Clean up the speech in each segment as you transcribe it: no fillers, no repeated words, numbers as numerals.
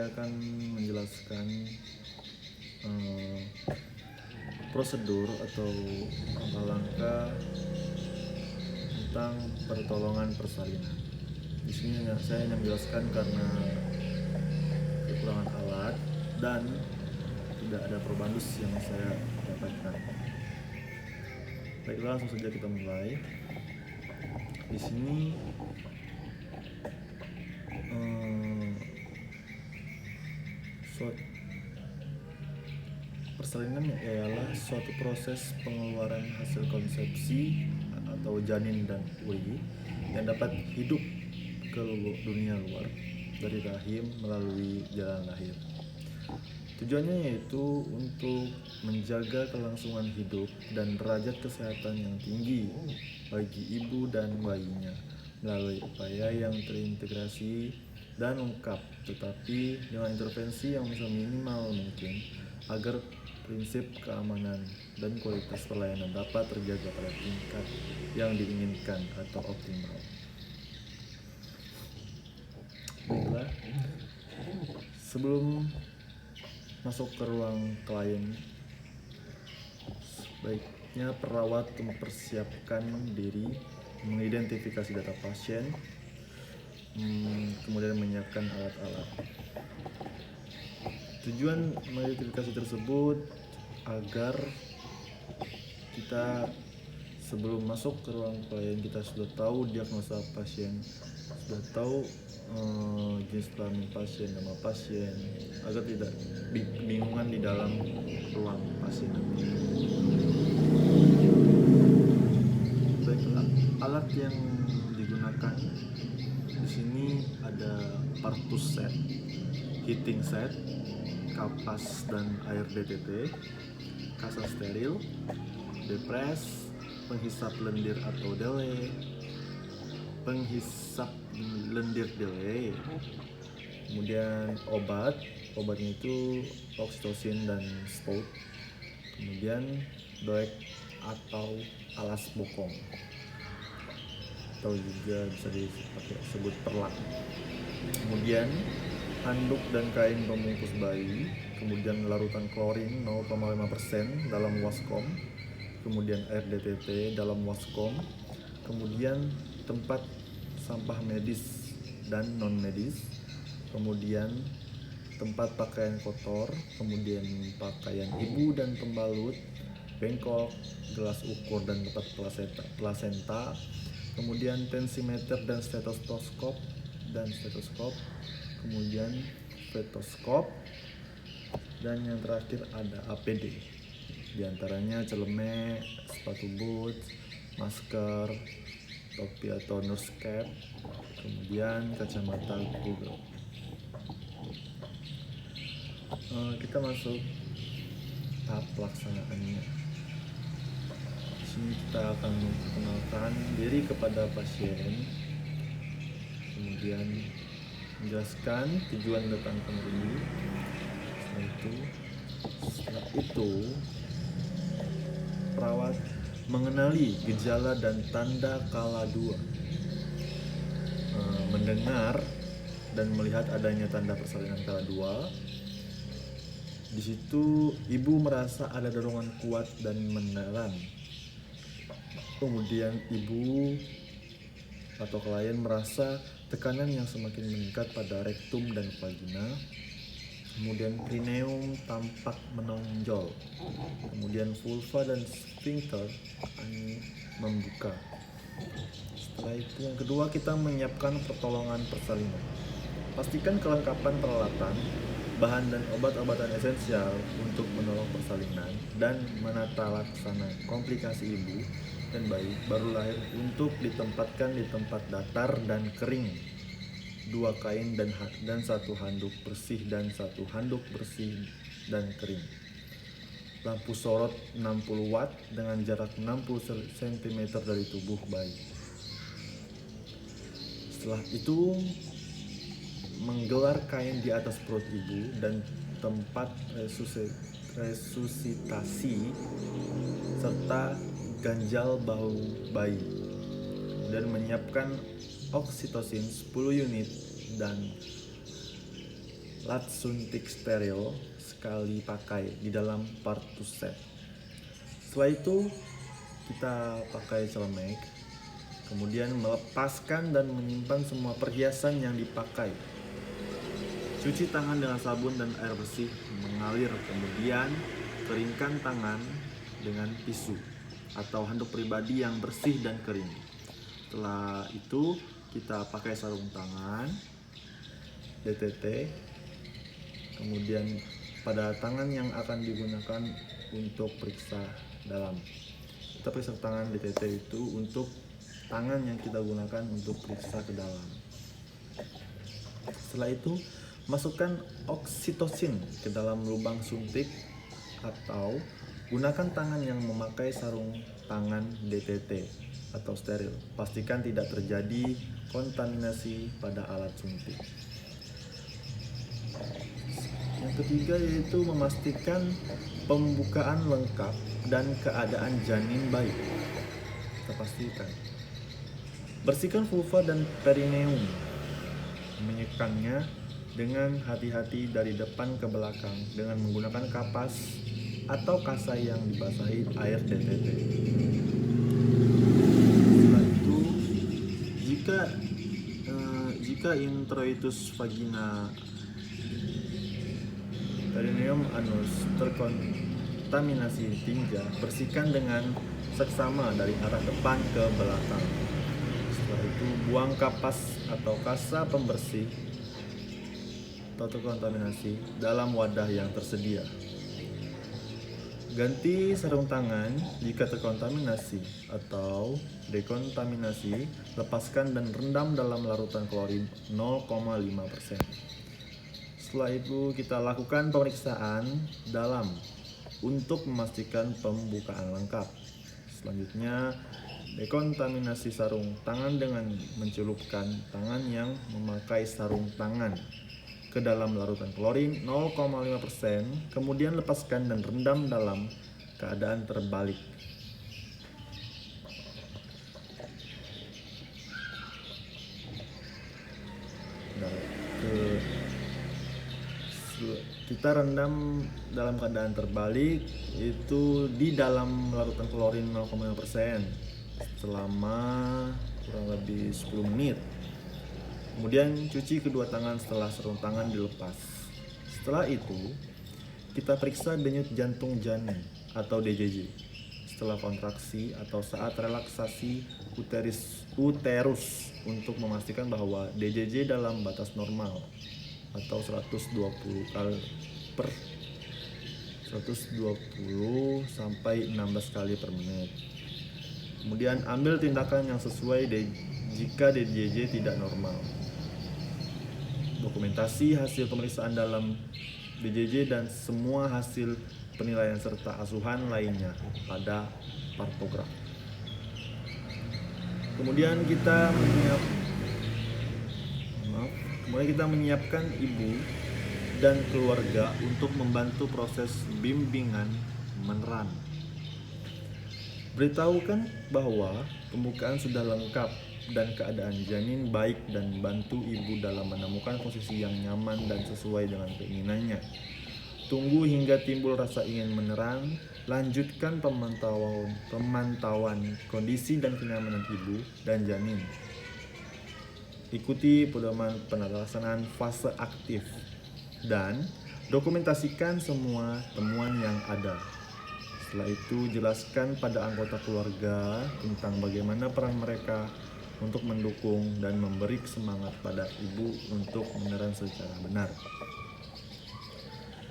saya akan menjelaskan eh, prosedur atau langkah-langkah tentang pertolongan persalinan. Di sini saya hanya menjelaskan karena kekurangan alat dan tidak ada probandus yang saya dapatkan. Baiklah, langsung saja kita mulai. Di sini persalinan ialah suatu proses pengeluaran hasil konsepsi atau janin dan uri yang dapat hidup ke dunia luar dari rahim melalui jalan lahir. Tujuannya yaitu untuk menjaga kelangsungan hidup dan derajat kesehatan yang tinggi bagi ibu dan bayinya melalui upaya yang terintegrasi dan lengkap, tetapi dengan intervensi yang seminimal mungkin agar prinsip keamanan dan kualitas pelayanan dapat terjaga pada tingkat yang diinginkan atau optimal. Baiklah, sebelum masuk ke ruang klien, sebaiknya perawat mempersiapkan diri, mengidentifikasi data pasien, kemudian menyiapkan alat-alat. Tujuan mengidentifikasi tersebut agar kita sebelum masuk ke ruang klien kita sudah tahu diagnosa pasien, sudah tahu jenis kelamin pasien, nama pasien, agar tidak bingungan di dalam ruang pasien. Baiklah, alat yang digunakan di sini ada partus set, heating set, kapas dan air DTT, kasa steril, depres, penghisap lendir atau delay, penghisap lendir delay, kemudian obatnya itu oksitosin dan spout, kemudian doek atau alas bokong atau juga bisa disebut perlak, kemudian handuk dan kain pembungkus bayi, kemudian larutan klorin 0,5% dalam waskom, kemudian air DTT dalam waskom, kemudian tempat sampah medis dan non medis, kemudian tempat pakaian kotor, kemudian pakaian ibu dan pembalut, bengkok, gelas ukur dan tempat plasenta, kemudian tensimeter dan stetoskop, kemudian stetoskop, dan yang terakhir ada APD, diantaranya celemek, sepatu boot, masker, topi atau nurse cap, kemudian kacamata Google. Kita masuk tahap pelaksanaannya. Di sini kita akan memperkenalkan diri kepada pasien, kemudian menjelaskan tujuan datang kemari. Setelah itu perawat mengenali gejala dan tanda kala 2, mendengar dan melihat adanya tanda persalinan kala 2. Di situ ibu merasa ada dorongan kuat dan menelan. Kemudian ibu atau klien merasa tekanan yang semakin meningkat pada rektum dan vagina. Kemudian perineum tampak menonjol. Kemudian vulva dan sphincter membuka. Setelah itu yang kedua, kita menyiapkan pertolongan persalinan. Pastikan kelengkapan peralatan, bahan dan obat-obatan esensial untuk menolong persalinan dan menata laksana komplikasi ibu dan bayi baru lahir untuk ditempatkan di tempat datar dan kering, 2 kain dan 1 handuk bersih dan 1 handuk bersih dan kering. Lampu sorot 60 watt dengan jarak 60 cm dari tubuh bayi. Setelah itu menggelar kain di atas perut ibu dan tempat resusitasi serta ganjal bahu bayi, dan menyiapkan oksitosin 10 unit dan alat suntik steril sekali pakai di dalam pertusset. Setelah itu kita pakai celemek, kemudian melepaskan dan menyimpan semua perhiasan yang dipakai. Cuci tangan dengan sabun dan air bersih mengalir, kemudian keringkan tangan dengan tisu atau handuk pribadi yang bersih dan kering. Setelah itu kita pakai sarung tangan DTT, kemudian pada tangan yang akan digunakan untuk periksa dalam. Kita periksa tangan DTT itu untuk tangan yang kita gunakan untuk periksa ke dalam. Setelah itu masukkan oksitosin ke dalam lubang suntik atau gunakan tangan yang memakai sarung tangan DTT atau steril. Pastikan tidak terjadi kontaminasi pada alat suntik. Yang ketiga yaitu memastikan pembukaan lengkap dan keadaan janin baik. Kita pastikan. Bersihkan vulva dan perineum. Menyekannya dengan hati-hati dari depan ke belakang dengan menggunakan kapas atau kasa yang dibasahi air DTT. Setelah itu, jika introitus vagina perineum anus terkontaminasi tinja, bersihkan dengan seksama dari arah depan ke belakang. Setelah itu buang kapas atau kasa pembersih atau terkontaminasi dalam wadah yang tersedia. Ganti sarung tangan jika terkontaminasi atau dekontaminasi, lepaskan dan rendam dalam larutan klorin 0,5%. Setelah itu kita lakukan pemeriksaan dalam untuk memastikan pembukaan lengkap. Selanjutnya dekontaminasi sarung tangan dengan mencelupkan tangan yang memakai sarung tangan ke dalam larutan klorin 0,5%, kemudian lepaskan dan rendam dalam keadaan terbalik. Kita rendam dalam keadaan terbalik itu di dalam larutan klorin 0,5% selama kurang lebih 10 menit. Kemudian cuci kedua tangan setelah sarung tangan dilepas. Setelah itu kita periksa denyut jantung janin atau DJJ setelah kontraksi atau saat relaksasi uterus untuk memastikan bahwa DJJ dalam batas normal atau 120 kali per 120 sampai 16 kali per menit. Kemudian ambil tindakan yang sesuai jika DJJ tidak normal. Dokumentasi hasil pemeriksaan dalam DJJ dan semua hasil penilaian serta asuhan lainnya pada partograf. Kemudian kita menyiapkan ibu dan keluarga untuk membantu proses bimbingan meneran. Beritahukan bahwa pembukaan sudah lengkap dan keadaan janin baik dan bantu ibu dalam menemukan posisi yang nyaman dan sesuai dengan keinginannya. Tunggu hingga timbul rasa ingin meneran, lanjutkan pemantauan kondisi dan kenyamanan ibu dan janin. Ikuti pedoman pelaksanaan fase aktif dan dokumentasikan semua temuan yang ada. Setelah itu jelaskan pada anggota keluarga tentang bagaimana peran mereka untuk mendukung dan memberi semangat pada ibu untuk meneran secara benar.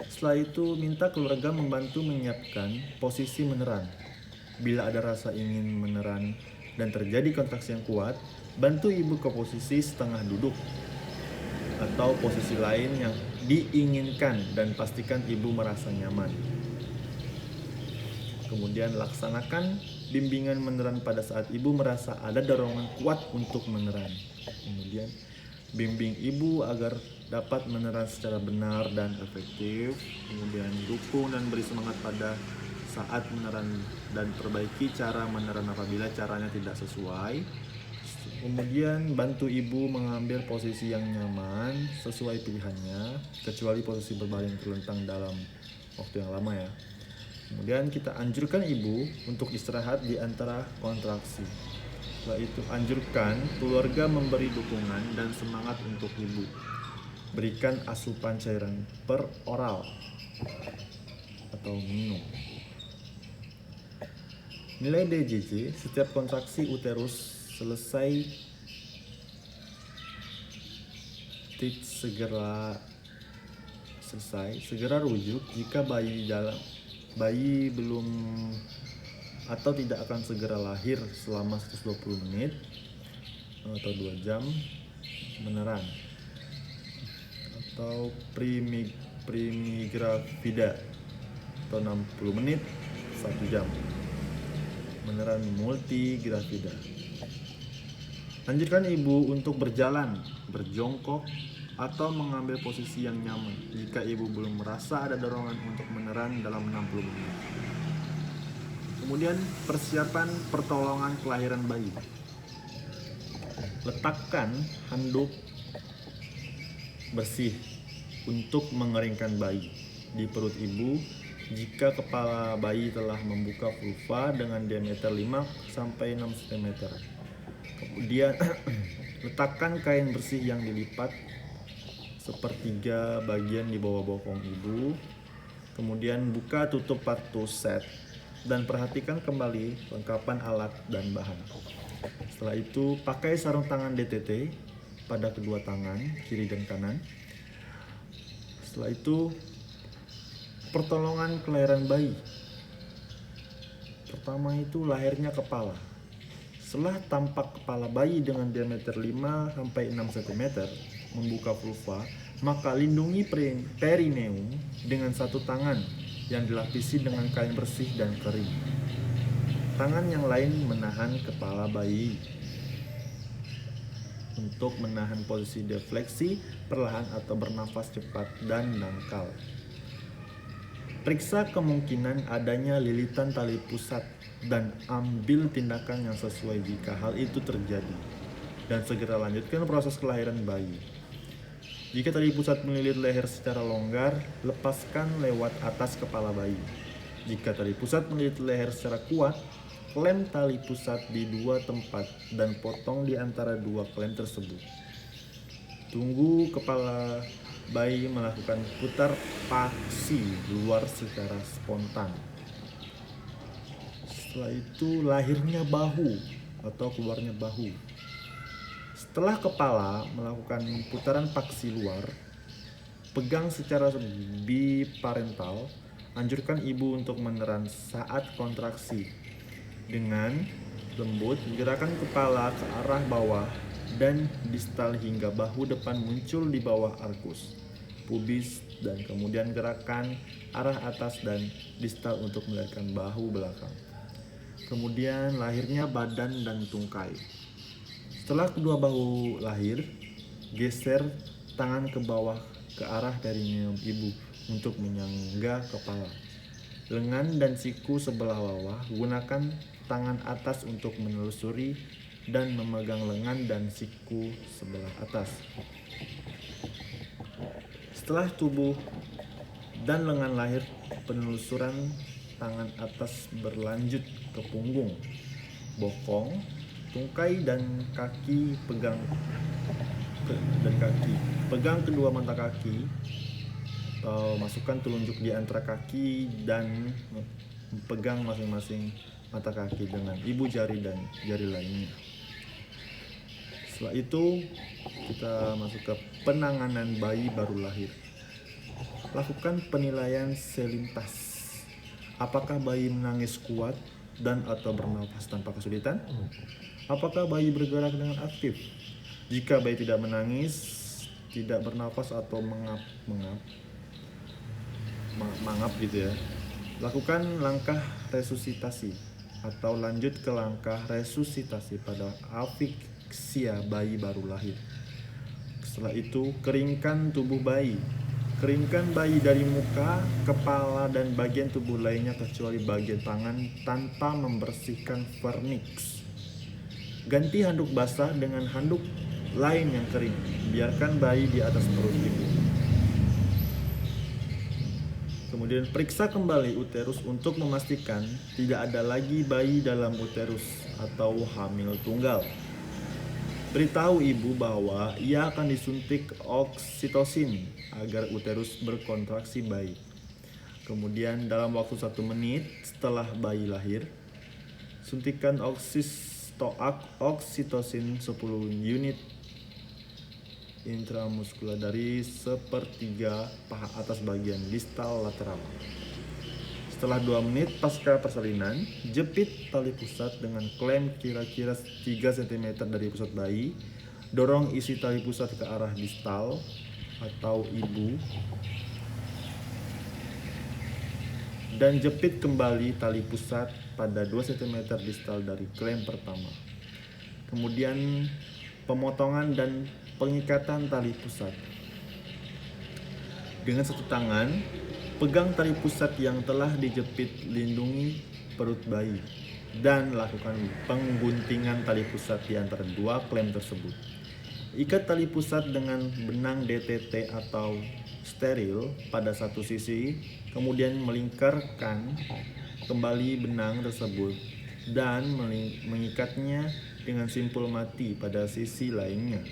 Setelah itu minta keluarga membantu menyiapkan posisi meneran. Bila ada rasa ingin meneran dan terjadi kontraksi yang kuat, bantu ibu ke posisi setengah duduk atau posisi lain yang diinginkan dan pastikan ibu merasa nyaman. Kemudian laksanakan bimbingan meneran pada saat ibu merasa ada dorongan kuat untuk meneran. Kemudian bimbing ibu agar dapat meneran secara benar dan efektif. Kemudian dukung dan beri semangat pada saat meneran dan perbaiki cara meneran apabila caranya tidak sesuai. Kemudian bantu ibu mengambil posisi yang nyaman sesuai pilihannya, kecuali posisi berbaring terlentang dalam waktu yang lama ya. Kemudian kita anjurkan ibu untuk istirahat di antara kontraksi. Setelah itu anjurkan keluarga memberi dukungan dan semangat untuk ibu. Berikan asupan cairan per oral atau minum. Nilai DJJ setiap kontraksi uterus selesai segera rujuk jika bayi belum atau tidak akan segera lahir selama 120 menit atau 2 jam meneran atau primigravida atau 60 menit 1 jam meneran multigravida. Anjurkan ibu untuk berjalan, berjongkok, atau mengambil posisi yang nyaman jika ibu belum merasa ada dorongan untuk meneran dalam 60 menit. Kemudian persiapan pertolongan kelahiran bayi. Letakkan handuk bersih untuk mengeringkan bayi di perut ibu jika kepala bayi telah membuka vulva dengan diameter 5-6 cm. Kemudian letakkan kain bersih yang dilipat sepertiga bagian di bawah bokong ibu. Kemudian buka tutup partuset dan perhatikan kembali lengkapan alat dan bahan. Setelah itu pakai sarung tangan DTT pada kedua tangan kiri dan kanan. Setelah itu pertolongan kelahiran bayi. Pertama itu lahirnya kepala. Setelah tampak kepala bayi dengan diameter 5-6 cm membuka vulva, maka lindungi perineum dengan satu tangan yang dilapisi dengan kain bersih dan kering. Tangan yang lain menahan kepala bayi untuk menahan posisi defleksi perlahan atau bernafas cepat dan dangkal. Periksa kemungkinan adanya lilitan tali pusat dan ambil tindakan yang sesuai jika hal itu terjadi, dan segera lanjutkan proses kelahiran bayi. Jika tali pusat melilit leher secara longgar, lepaskan lewat atas kepala bayi. Jika tali pusat melilit leher secara kuat, klem tali pusat di 2 tempat dan potong di antara 2 klem tersebut. Tunggu kepala bayi melakukan putar paksi luar secara spontan. Setelah itu lahirnya bahu atau keluarnya bahu. Setelah kepala melakukan putaran paksi luar, pegang secara biparental. Anjurkan ibu untuk meneran saat kontraksi. Dengan lembut, gerakan kepala ke arah bawah dan distal hingga bahu depan muncul di bawah arkus pubis, dan kemudian gerakan arah atas dan distal untuk melahirkan bahu belakang. Kemudian lahirnya badan dan tungkai. Setelah kedua bahu lahir, geser tangan ke bawah ke arah perineum ibu untuk menyangga kepala. Lengan dan siku sebelah bawah, gunakan tangan atas untuk menelusuri dan memegang lengan dan siku sebelah atas. Setelah tubuh dan lengan lahir, penelusuran tangan atas berlanjut ke punggung, bokong, tungkai dan kaki. Pegang kedua mata kaki atau masukkan telunjuk di antara kaki dan pegang masing-masing mata kaki dengan ibu jari dan jari lainnya. Setelah itu kita masuk ke penanganan bayi baru lahir. Lakukan penilaian selintas. Apakah bayi menangis kuat dan atau bernafas tanpa kesulitan? Apakah bayi bergerak dengan aktif? Jika bayi tidak menangis, tidak bernafas atau mangap gitu ya, lakukan langkah resusitasi atau lanjut ke langkah resusitasi pada afiksia bayi baru lahir. Setelah itu, keringkan tubuh bayi. Keringkan bayi dari muka, kepala, dan bagian tubuh lainnya kecuali bagian tangan tanpa membersihkan vernix. Ganti handuk basah dengan handuk lain yang kering. Biarkan bayi di atas perut ibu. Kemudian periksa kembali uterus untuk memastikan tidak ada lagi bayi dalam uterus atau hamil tunggal. Beritahu ibu bahwa ia akan disuntik oksitosin agar uterus berkontraksi baik. Kemudian dalam waktu 1 menit setelah bayi lahir, suntikan oksitosin 10 unit intramuskular dari sepertiga paha atas bagian distal lateral. Setelah 2 menit pasca persalinan, jepit tali pusat dengan klem kira-kira 3 cm dari pusat bayi. Dorong isi tali pusat ke arah distal atau ibu dan jepit kembali tali pusat pada 2 cm distal dari klem pertama. Kemudian pemotongan dan pengikatan tali pusat. Dengan satu tangan, pegang tali pusat yang telah dijepit, lindungi perut bayi, dan lakukan pengguntingan tali pusat di antara 2 klem tersebut. Ikat tali pusat dengan benang DTT atau steril pada satu sisi, kemudian melingkarkan kembali benang tersebut dan mengikatnya dengan simpul mati pada sisi lainnya.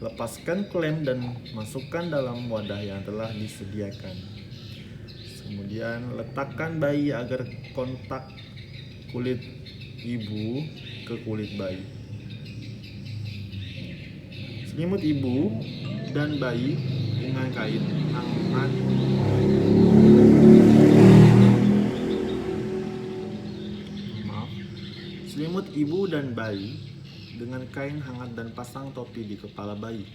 Lepaskan klem dan masukkan dalam wadah yang telah disediakan. Kemudian letakkan bayi agar kontak kulit ibu ke kulit bayi. Selimut ibu dan bayi dengan kain hangat Selimut ibu dan bayi dengan kain hangat dan pasang topi di kepala bayi.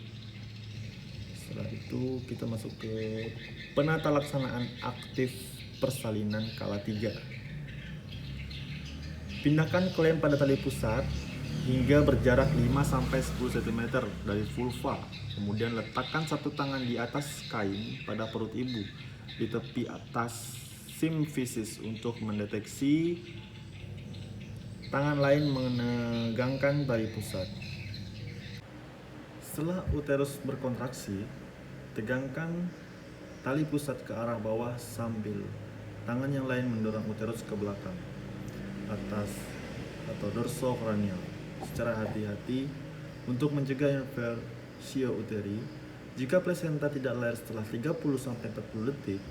Setelah itu kita masuk ke penata laksanaan aktif persalinan kala 3. Pindahkan klem pada tali pusat hingga berjarak 5-10 cm dari vulva. Kemudian letakkan satu tangan di atas kain pada perut ibu di tepi atas simfisis untuk mendeteksi. Tangan lain menegangkan tali pusat. Setelah uterus berkontraksi, tegangkan tali pusat ke arah bawah sambil tangan yang lain mendorong uterus ke belakang, atas atau dorsokranial secara hati-hati untuk mencegah inversio uteri. Jika plasenta tidak lahir setelah 30-40 detik,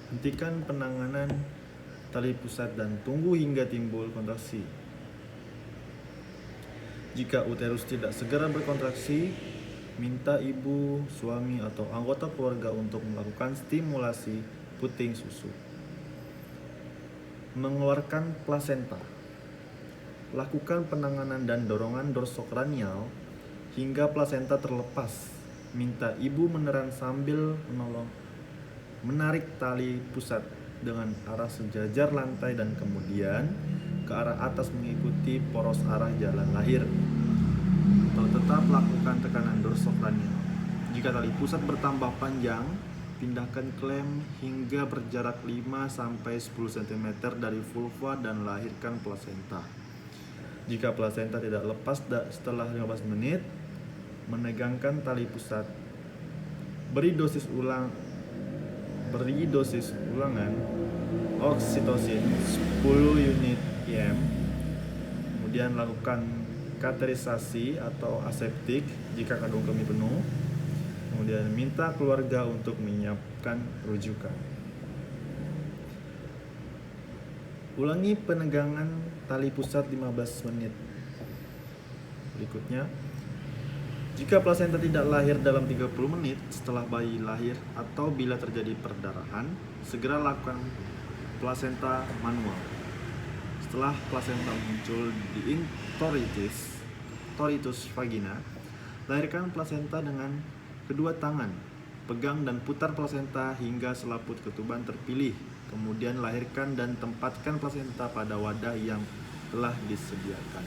hentikan penanganan tali pusat dan tunggu hingga timbul kontraksi. Jika uterus tidak segera berkontraksi, minta ibu, suami, atau anggota keluarga untuk melakukan stimulasi puting susu. Mengeluarkan plasenta. Lakukan penanganan dan dorongan dorsokranial hingga plasenta terlepas. Minta ibu meneran sambil menarik tali pusat dengan arah sejajar lantai dan kemudian ke arah atas mengikuti poros arah jalan lahir, atau tetap lakukan tekanan dorsokranial. Jika tali pusat bertambah panjang, pindahkan klem hingga berjarak 5-10 cm dari vulva dan lahirkan plasenta. Jika plasenta tidak lepas setelah 15 menit, menegangkan tali pusat. Beri dosis ulangan oksitosin 10 unit IM. Kemudian lakukan kateterisasi atau aseptik jika kandung kemih penuh. Kemudian minta keluarga untuk menyiapkan rujukan. Ulangi penegangan tali pusat 15 menit. Berikutnya, jika plasenta tidak lahir dalam 30 menit setelah bayi lahir atau bila terjadi perdarahan, segera lakukan plasenta manual. Setelah plasenta muncul di toritus vagina, lahirkan plasenta dengan kedua tangan. Pegang dan putar plasenta hingga selaput ketuban terpilih. Kemudian lahirkan dan tempatkan plasenta pada wadah yang telah disediakan.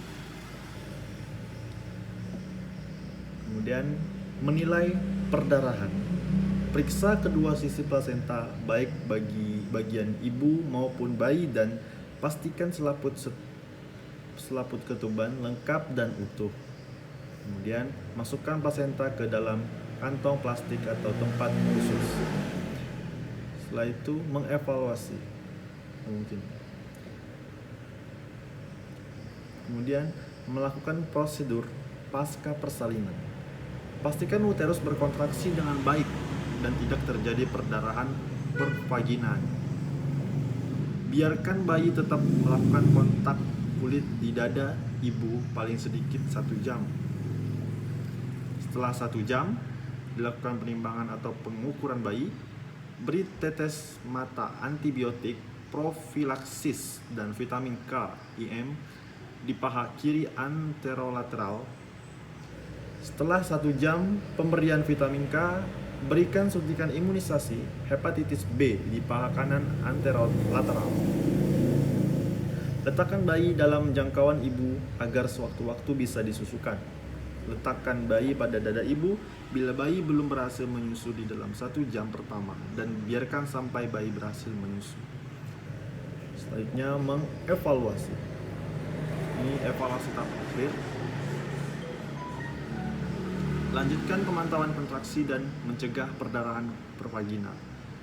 Kemudian menilai perdarahan. Periksa kedua sisi plasenta baik bagi bagian ibu maupun bayi dan pastikan selaput selaput ketuban lengkap dan utuh. Kemudian masukkan plasenta ke dalam kantong plastik atau tempat khusus. Setelah itu mengevaluasi mungkin. Kemudian melakukan prosedur pasca persalinan. Pastikan uterus berkontraksi dengan baik dan tidak terjadi perdarahan pervaginaan. Biarkan bayi tetap melakukan kontak kulit di dada ibu paling sedikit 1 jam. Setelah 1 jam, dilakukan penimbangan atau pengukuran bayi, beri tetes mata antibiotik, profilaksis, dan vitamin K, IM di paha kiri anterolateral. Setelah 1 jam pemberian vitamin K, berikan suntikan imunisasi hepatitis B di paha kanan anterolateral. Letakkan bayi dalam jangkauan ibu agar sewaktu-waktu bisa disusukan. Letakkan bayi pada dada ibu bila bayi belum berhasil menyusu di dalam 1 jam pertama dan biarkan sampai bayi berhasil menyusu. Selanjutnya mengevaluasi. Ini evaluasi tahap akhir. Lanjutkan pemantauan kontraksi dan mencegah perdarahan pervaginal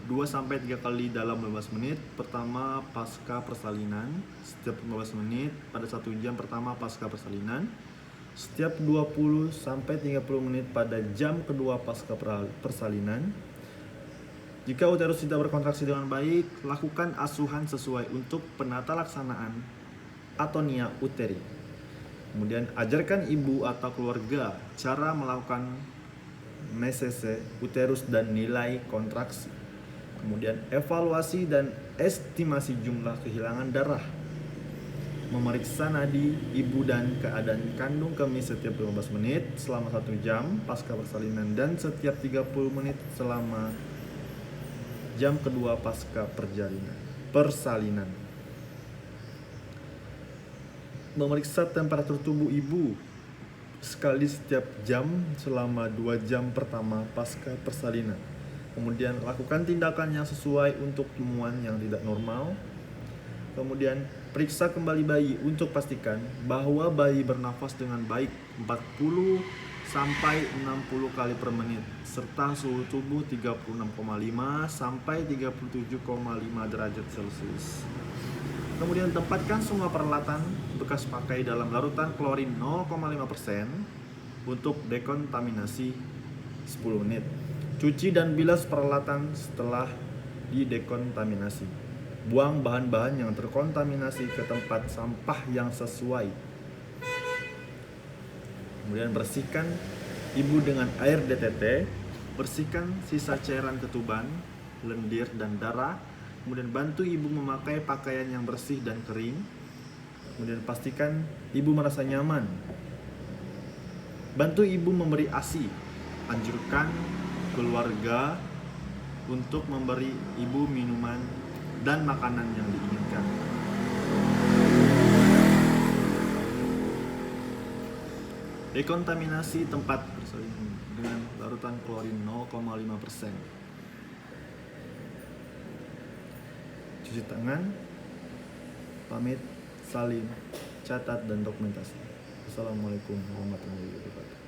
2-3 kali dalam 15 menit pertama pasca persalinan, setiap 15 menit pada 1 jam pertama pasca persalinan, setiap 20-30 menit pada jam kedua pasca persalinan. Jika uterus tidak berkontraksi dengan baik, lakukan asuhan sesuai untuk penata laksanaan atonia uteri. Kemudian ajarkan ibu atau keluarga cara melakukan mesese uterus dan nilai kontraksi. Kemudian evaluasi dan estimasi jumlah kehilangan darah. Memeriksa nadi ibu dan keadaan kandung kemih setiap 15 menit selama 1 jam pasca persalinan dan setiap 30 menit selama jam kedua pasca persalinan. Memeriksa temperatur tubuh ibu sekali setiap jam selama 2 jam pertama pasca persalinan. Kemudian lakukan tindakan yang sesuai untuk temuan yang tidak normal. Kemudian periksa kembali bayi untuk pastikan bahwa bayi bernafas dengan baik 40 sampai 60 kali per menit serta suhu tubuh 36,5 sampai 37,5 derajat Celcius. Kemudian tempatkan semua peralatan bekas pakai dalam larutan klorin 0,5% untuk dekontaminasi 10 menit. Cuci dan bilas peralatan setelah didekontaminasi. Buang bahan-bahan yang terkontaminasi ke tempat sampah yang sesuai. Kemudian bersihkan ibu dengan air DTT. Bersihkan sisa cairan ketuban, lendir, dan darah. Kemudian bantu ibu memakai pakaian yang bersih dan kering. Kemudian pastikan ibu merasa nyaman. Bantu ibu memberi ASI. Anjurkan keluarga untuk memberi ibu minuman dan makanan yang diinginkan. Dekontaminasi tempat persalinan dengan larutan klorin 0,5%. Cuci tangan, pamit, salin, catat, dan dokumentasi. Assalamualaikum warahmatullahi wabarakatuh.